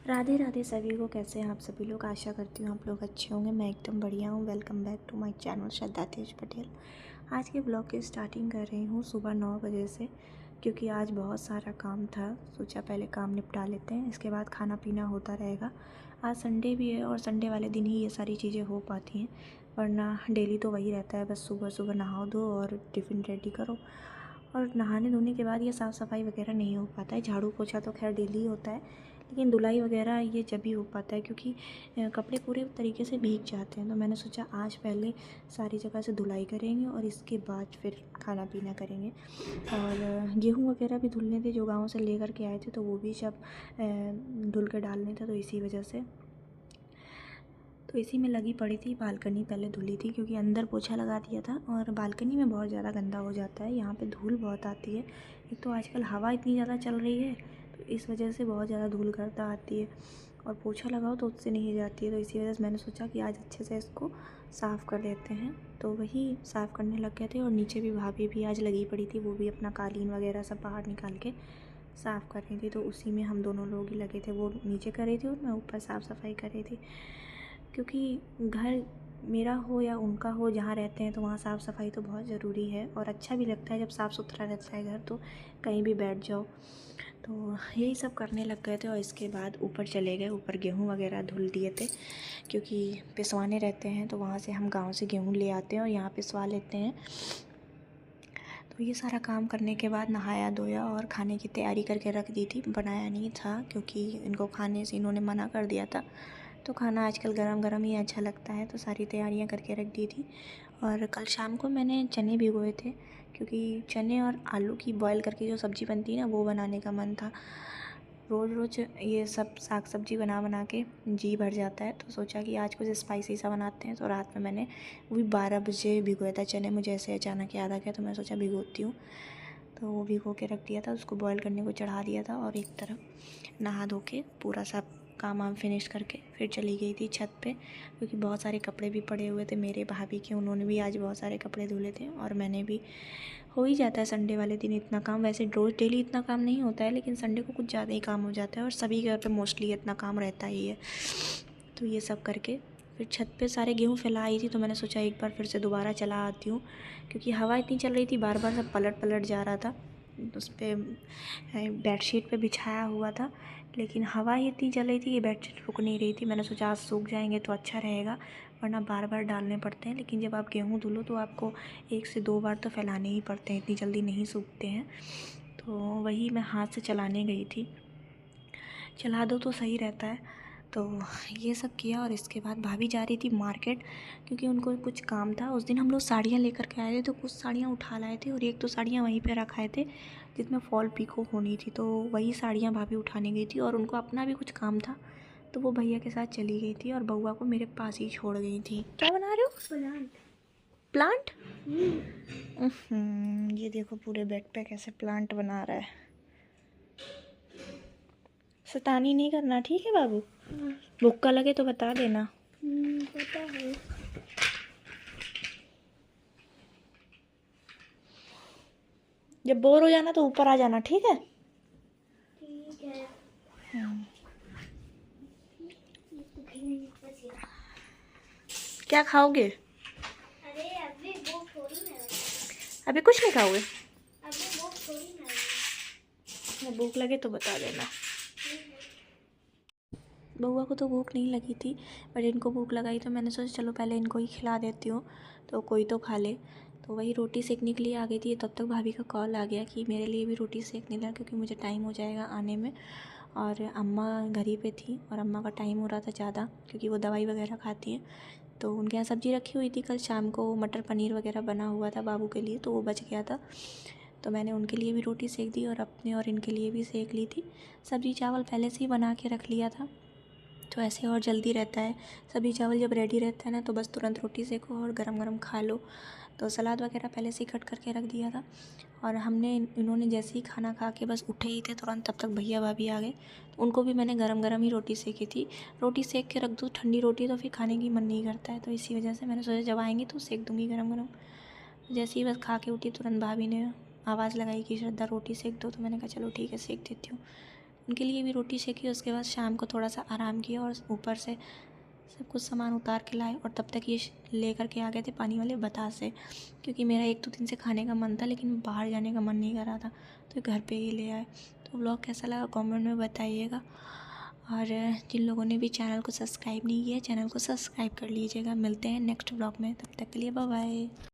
राधे राधे सभी को। कैसे हैं आप सभी लोग? आशा करती हूँ आप लोग अच्छे होंगे। मैं एकदम बढ़िया हूँ। Welcome back to my channel Shraddha Tej Patel. आज के ब्लॉग की स्टार्टिंग कर रही हूँ सुबह 9 बजे से, क्योंकि आज बहुत सारा काम था। सोचा पहले काम निपटा लेते हैं, इसके बाद खाना पीना होता रहेगा। आज संडे भी है और संडे वाले दिन ही ये सारी चीज़ें हो पाती हैं, वरना डेली तो वही रहता है। बस सुबह सुबह नहाओ धो और टिफ़िन रेडी करो, और नहाने धोने के बाद ये साफ़ सफाई वगैरह नहीं हो पाता है। झाड़ू पोछा तो खैर डेली होता है, लेकिन धुलाई वगैरह ये जब भी हो पाता है, क्योंकि कपड़े पूरे तरीके से भीग जाते हैं। तो मैंने सोचा आज पहले सारी जगह से धुलाई करेंगे और इसके बाद फिर खाना पीना करेंगे। और गेहूँ वगैरह भी धुलने थे जो गाँव से लेकर के आए थे, तो वो भी सब धुल के डालने थे। तो इसी वजह से तो इसी में लगी पड़ी थी। बालकनी पहले धुली थी, क्योंकि अंदर पोछा लगा दिया था और बालकनी में बहुत ज़्यादा गंदा हो जाता है। यहाँ पे धूल बहुत आती है। एक तो आजकल हवा इतनी ज़्यादा चल रही है, तो इस वजह से बहुत ज़्यादा धूल गर्दा आती है, और पोछा लगाओ तो उससे नहीं जाती है। तो इसी वजह से मैंने सोचा कि आज अच्छे से इसको साफ़ कर देते हैं। तो वही साफ़ करने लग गए थे। और नीचे भी भाभी भी आज लगी पड़ी थी, वो भी अपना कालीन वगैरह सब बाहर निकाल के साफ़ कर रही थी। तो उसी में हम दोनों लोग ही लगे थे। वो नीचे कर रही थी और मैं ऊपर साफ़ सफाई कर रही थी, क्योंकि घर मेरा हो या उनका हो, जहाँ रहते हैं तो वहाँ साफ़ सफाई तो बहुत ज़रूरी है। और अच्छा भी लगता है जब साफ़ सुथरा रहता है घर, तो कहीं भी बैठ जाओ। तो यही सब करने लग गए थे। और इसके बाद ऊपर चले गए। ऊपर गेहूँ वगैरह धुल दिए थे, क्योंकि पिसवाने रहते हैं, तो वहाँ से हम गांव से गेहूँ ले आते हैं और यहाँ पिसवा लेते हैं। तो ये सारा काम करने के बाद नहाया धोया और खाने की तैयारी करके रख दी थी। बनाया नहीं था, क्योंकि इनको खाने से इन्होंने मना कर दिया था। तो खाना आजकल गरम गरम ही अच्छा लगता है, तो सारी तैयारियां करके रख दी थी। और कल शाम को मैंने चने भिगोए थे, क्योंकि चने और आलू की बॉयल करके जो सब्ज़ी बनती है ना, वो बनाने का मन था। रोज़ रोज़ ये सब साग सब्ज़ी बना बना के जी भर जाता है, तो सोचा कि आज कुछ स्पाइसी सा बनाते हैं। तो रात में मैंने वो भी 12 बजे भिगोया था चने। मुझे ऐसे अचानक याद आ गया, तो मैं सोचा भिगोती हूँ। तो वो भिगो के रख दिया था, उसको बॉयल करने को चढ़ा दिया था। और एक तरफ नहा धो के पूरा सब काम वाम फिनिश करके फिर चली गई थी छत पे, क्योंकि बहुत सारे कपड़े भी पड़े हुए थे मेरे भाभी के। उन्होंने भी आज बहुत सारे कपड़े धुले थे, और मैंने भी। हो ही जाता है संडे वाले दिन इतना काम। वैसे रोज़ डेली इतना काम नहीं होता है, लेकिन संडे को कुछ ज़्यादा ही काम हो जाता है, और सभी घर पे मोस्टली इतना काम रहता ही है। तो ये सब करके फिर छत पे सारे गेहूँ फैला आई थी, तो मैंने सोचा एक बार फिर से दोबारा चला आती हूँ, क्योंकि हवा इतनी चल रही थी, बार बार सब पलट पलट जा रहा था। उस पर बेडशीट पे बिछाया हुआ था, लेकिन हवा ही इतनी चल रही थी कि बेडशीट रुक नहीं रही थी। मैंने सोचा आज सूख जाएंगे तो अच्छा रहेगा, वरना बार बार डालने पड़ते हैं। लेकिन जब आप गेहूँ धुलो तो आपको 1 से 2 बार तो फैलाने ही पड़ते हैं, इतनी जल्दी नहीं सूखते हैं। तो वही मैं हाथ से चलाने गई थी। चला दो तो सही रहता है। तो ये सब किया, और इसके बाद भाभी जा रही थी मार्केट, क्योंकि उनको कुछ काम था। उस दिन हम लोग साड़ियाँ लेकर के आए थे, तो कुछ साड़ियाँ उठा लाए थे, और एक तो साड़ियाँ वहीं पे रखाए थे जिसमें फॉल पिको होनी थी। तो वही साड़ियाँ भाभी उठाने गई थी, और उनको अपना भी कुछ काम था, तो वो भैया के साथ चली गई थी, और बउआ को मेरे पास ही छोड़ गई थी। क्या बना रहे हो? प्लांट। ये देखो पूरे बेड पे कैसे प्लांट बना रहा है। शैतानी नहीं करना, ठीक है बाबू? भूख लगे तो बता देना। पता है। जब बोर हो जाना तो ऊपर आ जाना, ठीक है? ठीक है। क्या खाओगे? अरे अभी वो थोड़ी ना है। अभी कुछ नहीं खाओगे? अभी वो थोड़ी ना है। भूख लगे तो बता देना। बउआ को तो भूख नहीं लगी थी, बट इनको भूख लगाई, तो मैंने सोचा चलो पहले इनको ही खिला देती हूँ, तो कोई तो खा ले। तो वही रोटी सेकने के लिए आ गई थी, तब तक भाभी का कॉल आ गया कि मेरे लिए भी रोटी सेकने लगा, क्योंकि मुझे टाइम हो जाएगा आने में। और अम्मा घर ही पे थी, और अम्मा का टाइम हो रहा था ज़्यादा, क्योंकि वो दवाई वगैरह खाती हैं। तो उनके यहाँ सब्ज़ी रखी हुई थी, कल शाम को मटर पनीर वगैरह बना हुआ था बाबू के लिए, तो वो बच गया था। तो मैंने उनके लिए भी रोटी सेक दी, और अपने और इनके लिए भी सेक ली थी। सब्ज़ी चावल पहले से ही बना के रख लिया था, तो ऐसे और जल्दी रहता है। सब्ज़ी चावल जब रेडी रहता है ना, तो बस तुरंत रोटी सेको और गरम गरम खा लो। तो सलाद वगैरह पहले से ही कट करके रख दिया था। और इन्होंने जैसे ही खाना खा के बस उठे ही थे तुरंत, तब तक भैया भाभी आ गए। तो उनको भी मैंने गरम गरम ही रोटी सेकी थी। रोटी सेक के रख दूँ ठंडी रोटी तो फिर खाने की मन नहीं करता है, तो इसी वजह से मैंने सोचा जब आएंगे तो सेक दूँगी गरम गरम। जैसे ही बस खा के उठी, तुरंत भाभी ने आवाज़ लगाई कि श्रद्धा रोटी सेक दो, तो मैंने कहा चलो ठीक है सेक देती हूँ। उनके लिए भी रोटी सेकी। उसके बाद शाम को थोड़ा सा आराम किया और ऊपर से सब कुछ सामान उतार के लाए। और तब तक ये लेकर के आ गए थे पानी वाले बतासे, क्योंकि मेरा 1-2 दिन से खाने का मन था लेकिन बाहर जाने का मन नहीं कर रहा था, तो घर पे ही ले आए। तो व्लॉग कैसा लगा कमेंट में बताइएगा। और जिन लोगों ने भी चैनल को सब्सक्राइब नहीं किया, चैनल को सब्सक्राइब कर लीजिएगा। मिलते हैं नेक्स्ट व्लॉग में, तब तक के लिए बाय बाय।